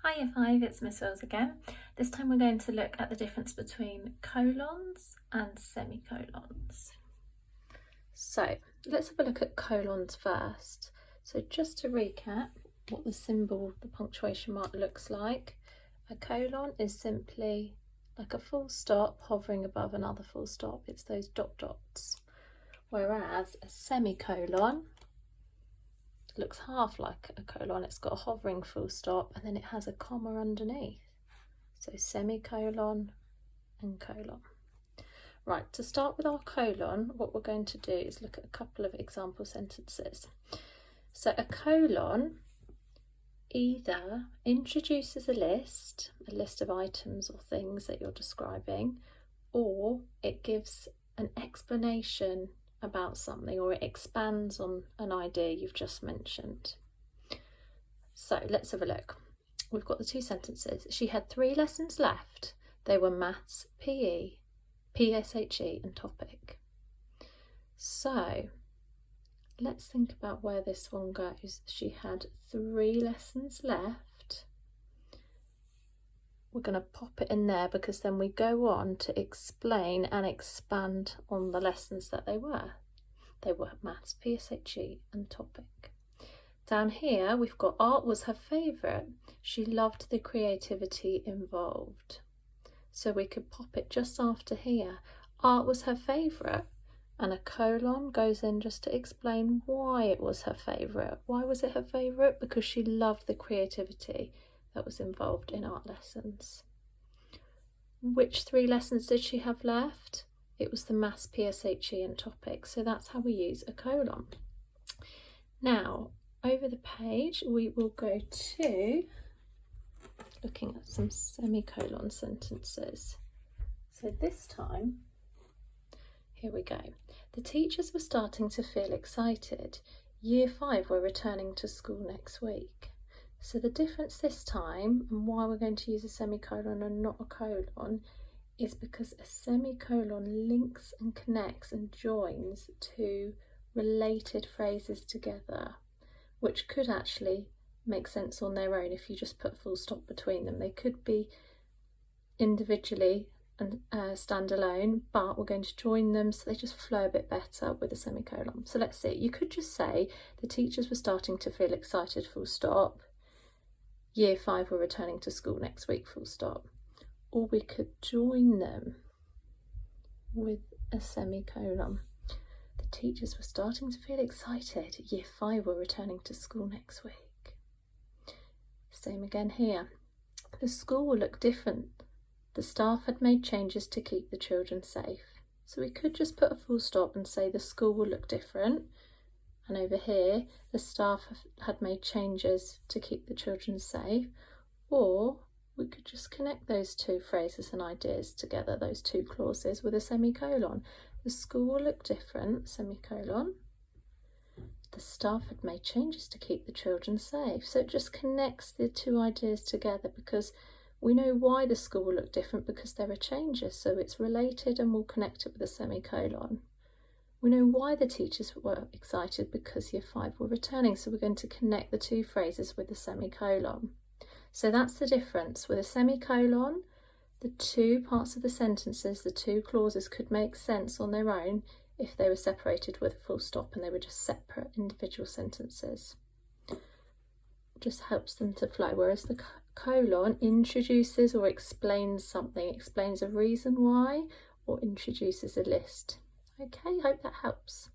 Hi Year 5, it's Miss Wills again. This time we're going to look at the difference between colons and semicolons. So let's have a look at colons first. So just to recap what the symbol, the punctuation mark looks like, a colon is simply like a full stop hovering above another full stop. It's those dot dots. Whereas a semicolon looks half like a colon. It's got a hovering full stop and then it has a comma underneath. So semicolon and colon. Right, to start with our colon, what we're going to do is look at a couple of example sentences. So a colon either introduces a list of items or things that you're describing, or it gives an explanation about something, or it expands on an idea you've just mentioned. So let's have a look. We've got the two sentences. She had 3 lessons left. They were maths, PE, PSHE and topic. So let's think about where this one goes. She had 3 lessons left. We're going to pop it in there because then we go on to explain and expand on the lessons that they were. They were maths, PSHE and topic. Down here we've got art was her favourite. She loved the creativity involved. So we could pop it just after here. Art was her favourite, and a colon goes in just to explain why it was her favourite. Why was it her favourite? Because she loved the creativity that was involved in art lessons. Which 3 lessons did she have left? It was the maths, PSHE and topic. So that's how we use a colon. Now, over the page, we will go to looking at some semicolon sentences. So this time, here we go. The teachers were starting to feel excited. Year 5 were returning to school next week. So the difference this time, and why we're going to use a semicolon and not a colon, is because a semicolon links and connects and joins 2 related phrases together, which could actually make sense on their own if you just put full stop between them. They could be individually and stand alone, but we're going to join them so they just flow a bit better with a semicolon. So let's see, you could just say the teachers were starting to feel excited, full stop. Year 5 were returning to school next week, full stop. Or we could join them with a semicolon. The teachers were starting to feel excited. Year 5 were returning to school next week. Same again here. The school will look different. The staff had made changes to keep the children safe. So we could just put a full stop and say the school will look different. And over here, the staff had made changes to keep the children safe. Or we could just connect those 2 phrases and ideas together, those 2 clauses, with a semicolon. The school will look different, semicolon. The staff had made changes to keep the children safe. So it just connects the 2 ideas together because we know why the school will look different, because there are changes. So it's related and we'll connect it with a semicolon. We know why the teachers were excited, because Year 5 were returning. So we're going to connect the 2 phrases with a semicolon. So that's the difference. With a semicolon, the 2 parts of the sentences, the 2 clauses could make sense on their own if they were separated with a full stop and they were just separate individual sentences. It just helps them to flow, whereas the colon introduces or explains something, explains a reason why, or introduces a list. Okay, hope that helps.